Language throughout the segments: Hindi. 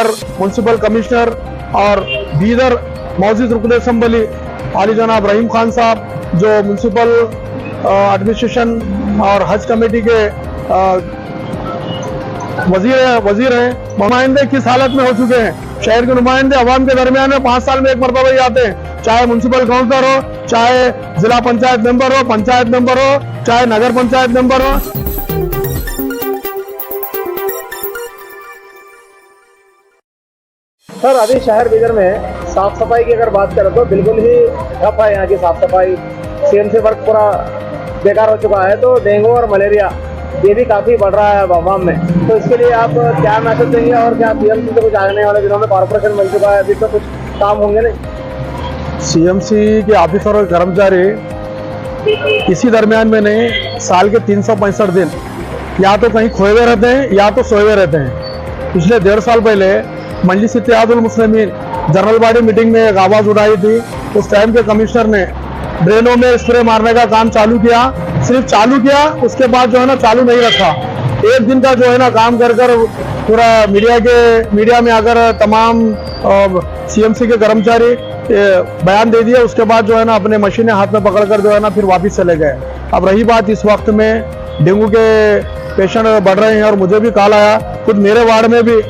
खासकर म्यूनसिपल कमिश्नर और बीदर मौजूद रुकन असम्बली आली जनाब रहीम खान साहब, जो म्यूनसिपल एडमिनिस्ट्रेशन और हज कमेटी के वजीर हैं, नुमाइंदे किस हालत में हो चुके हैं। शहर के नुमाइंदे अवाम के दरमियान में 5 साल में एक मरतबा ही आते हैं, चाहे म्यूनसिपल काउंसलर हो, चाहे जिला पंचायत मेंबर हो, पंचायत मेंबर हो, चाहे नगर पंचायत मेंबर हो। सर, अभी शहर बीदर में साफ सफाई की अगर बात करें तो बिल्कुल ही ठप है यहाँ की साफ सफाई। सीएमसी वर्क पूरा बेकार हो चुका है, तो डेंगू और मलेरिया ये भी काफी बढ़ रहा है अवाम में। तो इसके लिए आप क्या मैसेज देंगे और क्या सीएमसी से कुछ आने वाले दिनों में कॉर्पोरेशन बन चुका है, अभी तो कुछ काम होंगे नहीं? सीएमसी के ऑफिसर और कर्मचारी इसी दरमियान में नहीं, साल के 365 दिन या तो कहीं खोए हुए रहते हैं या तो सोए हुए रहते हैं। पिछले 1.5 साल पहले मजलिस Ittehadul Muslimeen general body meeting में एक आवाज़ उठाई थी। उस टाइम के कमिश्नर ने ड्रेनों में स्प्रे मारने का काम चालू किया, सिर्फ चालू किया, उसके बाद जो है ना चालू नहीं रखा। एक दिन का जो है ना काम कर पूरा मीडिया में आकर तमाम सीएमसी के कर्मचारी बयान दे दिया। उसके बाद जो है ना अपने मशीनें हाथ में पकड़कर जो है ना फिर वापस चले गए। अब रही बात इस वक्त में डेंगू के पेशेंट बढ़ रहे हैं और मुझे भी कॉल आया, खुद मेरे वार्ड में भी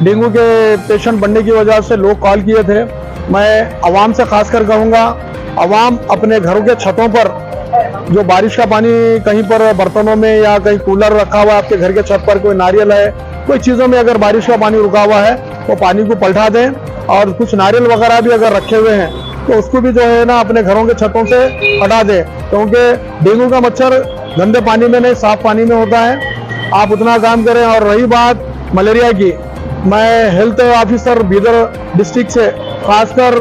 डेंगू के पेशेंट बढ़ने की वजह से लोग कॉल किए थे। मैं आवाम से खासकर कहूँगा, आवाम अपने घरों के छतों पर जो बारिश का पानी कहीं पर बर्तनों में या कहीं कूलर रखा हुआ है, आपके घर के छत पर कोई नारियल है, कोई चीज़ों में अगर बारिश का पानी रुका हुआ है वो पानी को पलटा दें, और कुछ नारियल वगैरह भी अगर रखे हुए हैं तो उसको भी जो है ना अपने घरों के छतों से हटा दें, क्योंकि डेंगू का मच्छर गंदे पानी में नहीं साफ पानी में होता है। आप उतना काम करें। और रही बात मलेरिया की, मैं हेल्थ ऑफिसर बीदर डिस्ट्रिक्ट से खासकर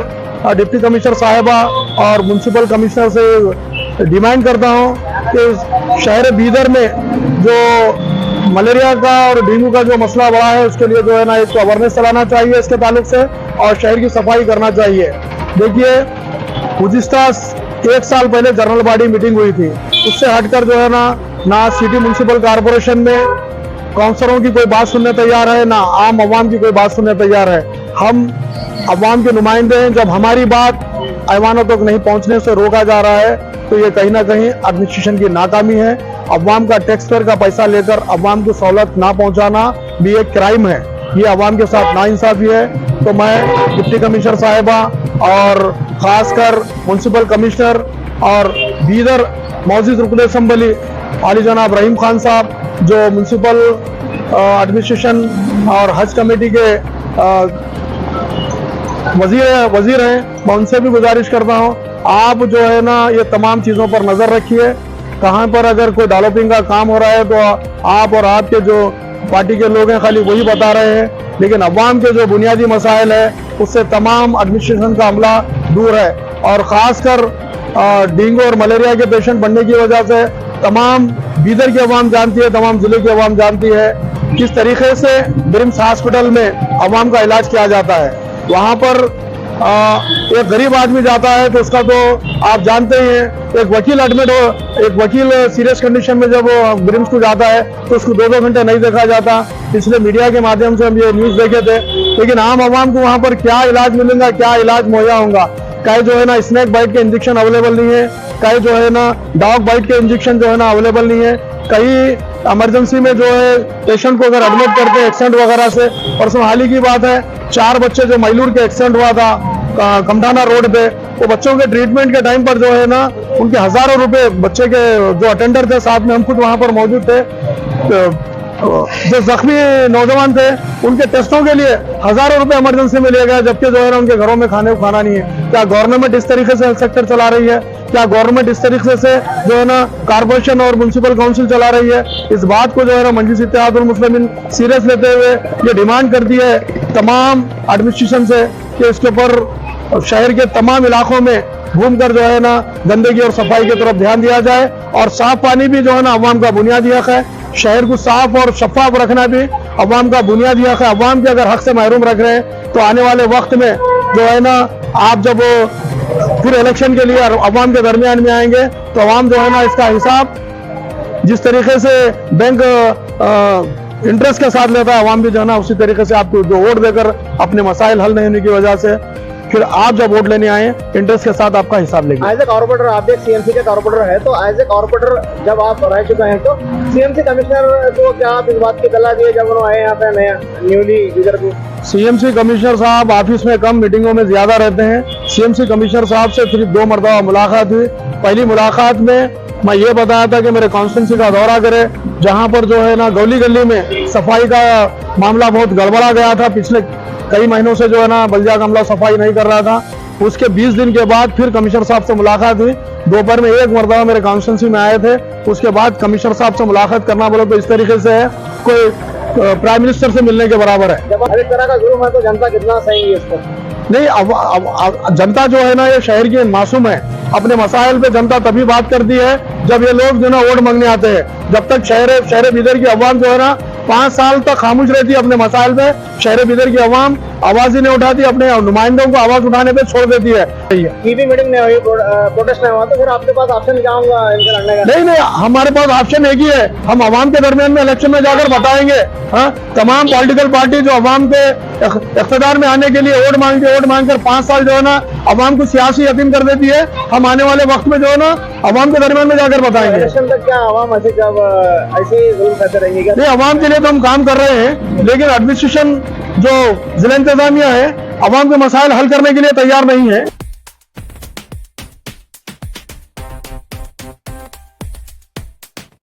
डिप्टी कमिश्नर साहिबा और म्यूनसिपल कमिश्नर से डिमांड करता हूं कि शहर बीदर में जो मलेरिया का और डेंगू का जो मसला बड़ा है उसके लिए जो है ना एक अवेयरनेस चलाना चाहिए इसके ताल्लुक से, और शहर की सफाई करना चाहिए। देखिए, गुज़िश्ता 1 साल पहले जनरल बॉडी मीटिंग हुई थी, उससे हटकर जो है ना सिटी म्यूनसिपल कॉरपोरेशन में काउंसलरों की कोई बात सुनने तैयार है, ना आम आवाम की कोई बात सुनने तैयार है। हम आवाम के नुमाइंदे हैं, जब हमारी बात ऐवानों तक नहीं पहुंचने से रोका जा रहा है तो ये कहीं ना कहीं एडमिनिस्ट्रेशन की नाकामी है। अवाम का टैक्स पेयर का पैसा लेकर अवाम को सहूलत ना पहुंचाना भी एक क्राइम है, ये अवाम के साथ नाइंसाफी है। तो मैं डिप्टी कमिश्नर साहिबा और खासकर म्यूनसिपल कमिश्नर और बीदर मौजूद रुकन असम्बली आली जनाब रहीम खान साहब, जो म्यूनसिपल एडमिनिस्ट्रेशन और हज कमेटी के वजीर हैं, मैं उनसे भी गुजारिश करता हूं, आप जो है ना ये तमाम चीज़ों पर नज़र रखिए। कहाँ पर अगर कोई डेवलपिंग का काम हो रहा है तो आप और आपके जो पार्टी के लोग हैं खाली वही बता रहे हैं, लेकिन अवाम के जो बुनियादी मसाइल है उससे तमाम एडमिनिस्ट्रेशन का अमला दूर है। और ख़ासकर डेंगू और मलेरिया के पेशेंट बढ़ने की वजह से तमाम बीदर की अवाम जानती है, तमाम ज़िले की अवाम जानती है किस तरीके से ब्रिम्स हॉस्पिटल में अवाम का इलाज किया जाता है। वहाँ पर एक गरीब आदमी जाता है तो उसका तो आप जानते ही हैं, एक वकील एडमिट हो, एक वकील सीरियस कंडीशन में जब वो ब्रिम्स को जाता है तो उसको 2-2 घंटे नहीं देखा जाता। पिछले मीडिया के माध्यम से हम ये न्यूज़ देखे थे, लेकिन आम आवाम को वहाँ पर क्या इलाज मिलेगा, क्या इलाज मुहैया होगा? कहीं जो है ना स्नेक बाइट के इंजेक्शन अवेलेबल नहीं है, कहीं जो है ना डॉग बाइट के इंजेक्शन जो है ना अवेलेबल नहीं है, कहीं इमरजेंसी में जो है पेशेंट को अगर एडमिट करते हैं एक्सीडेंट वगैरह से। परसों हाल ही की बात है, 4 बच्चे जो मैलूर के एक्सीडेंट हुआ था कमठाना रोड पे, वो बच्चों के ट्रीटमेंट के टाइम पर जो है ना उनके हजारों रुपए, बच्चे के जो अटेंडर थे साथ में हम खुद वहां पर मौजूद थे, जो जख्मी नौजवान थे उनके टेस्टों के लिए हजारों रुपए इमरजेंसी में लिए गए, जबकि जो है ना उनके घरों में खाना नहीं है। क्या गवर्नमेंट इस तरीके से हेल्थ सेक्टर चला रही है? क्या गवर्नमेंट इस तरीके से जो है ना कॉर्पोरेशन और म्यूनसिपल काउंसिल चला रही है? इस बात को जो है ना मजलिस इत्तेहादुल मुस्लिमीन सीरियस लेते हुए ये डिमांड करती है तमाम एडमिनिस्ट्रेशन से कि इसके ऊपर शहर के तमाम इलाकों में घूमकर जो है ना गंदगी और सफाई की तरफ ध्यान दिया जाए। और साफ पानी भी जो है ना अवाम का बुनियादी हक है, शहर को साफ और शफाफ रखना भी अवाम का बुनियादी हक है। अवाम के अगर हक से महरूम रख रहे हैं तो आने वाले वक्त में जो है ना आप जब फिर इलेक्शन के लिए अवाम के दरमियान में आएंगे तो अवाम जो है ना इसका हिसाब जिस तरीके से बैंक इंटरेस्ट के साथ लेता है, आवाम भी जो है ना उसी तरीके से आपको जो वोट देकर अपने मसाइल हल नहीं होने की वजह से फिर आप जब वोट लेने आए इंटरेस्ट के साथ आपका हिसाब लेंगे। एज ए कॉर्पोरेटर, आप एक सीएमसी के कॉर्पोरेटर है, तो एज ए कॉर्पोरेटर जब आप रह चुके हैं तो सीएमसी कमिश्नर को क्या आप इस बात की सलाह दिए जब उन्होंने आए यहाँ पे नया न्यूली इधर को? सीएमसी कमिश्नर साहब ऑफिस में कम, मीटिंगों में ज्यादा रहते हैं। सीएमसी कमिश्नर साहब से सिर्फ 2 मरतबा मुलाकात हुई। पहली मुलाकात में मैं ये बताया था कि मेरे कॉन्स्टिट्यूंसी का दौरा करे, जहां पर जो है ना गली गली में सफाई का मामला बहुत गड़बड़ा गया था। पिछले कई महीनों से जो है ना बल्दिया का अमला सफाई नहीं कर रहा था। उसके 20 दिन के बाद फिर कमिश्नर साहब से मुलाकात हुई। दोपहर में 1 मरतबा मेरे कॉन्स्टिट्यूंसी में आए थे। उसके बाद कमिश्नर साहब से मुलाकात करना बोले तो इस तरीके से है कोई प्राइम मिनिस्टर से मिलने के बराबर है। जब हर एक तरह का जुर्म है तो जनता कितना सहेगी इसको? नहीं, अब जनता जो है ना ये शहर की मासूम है। अपने मसाइल पे जनता तभी बात करती है जब ये लोग जो ना वोट मांगने आते हैं। जब तक शहर बिदर की अवाम जो है ना 5 साल तक खामोश रहती है अपने मसाइल पे, शहर बिदर की अवाम आवाज ही नहीं उठाती, अपने नुमाइंदों को आवाज उठाने पे छोड़ देती है। टीवी मीटिंग नहीं हुई, प्रोटेस्ट नहीं हुआ, तो फिर आपके पास ऑप्शन क्या होगा इनसे लड़ने का? नहीं, हमारे पास ऑप्शन एक ही है, हम अवाम के दरमियान में इलेक्शन में जाकर बताएंगे। हाँ, तमाम पॉलिटिकल पार्टी जो अवाम के इख्तिदार में आने के लिए वोट मांगकर 5 साल जो है ना अवाम को सियासी यतीम कर देती है, हम आने वाले वक्त में जो है ना अवाम के दरमियान में जाकर बताएंगे। इलेक्शन तक क्या अवाम ऐसे जब ऐसे ही जुल्म करते रहेंगे क्या? नहीं, अवाम के लिए तो हम काम कर रहे हैं, लेकिन एडमिनिस्ट्रेशन जो जिला इंतजामिया है अवाम के मसाइल हल करने के लिए तैयार नहीं है।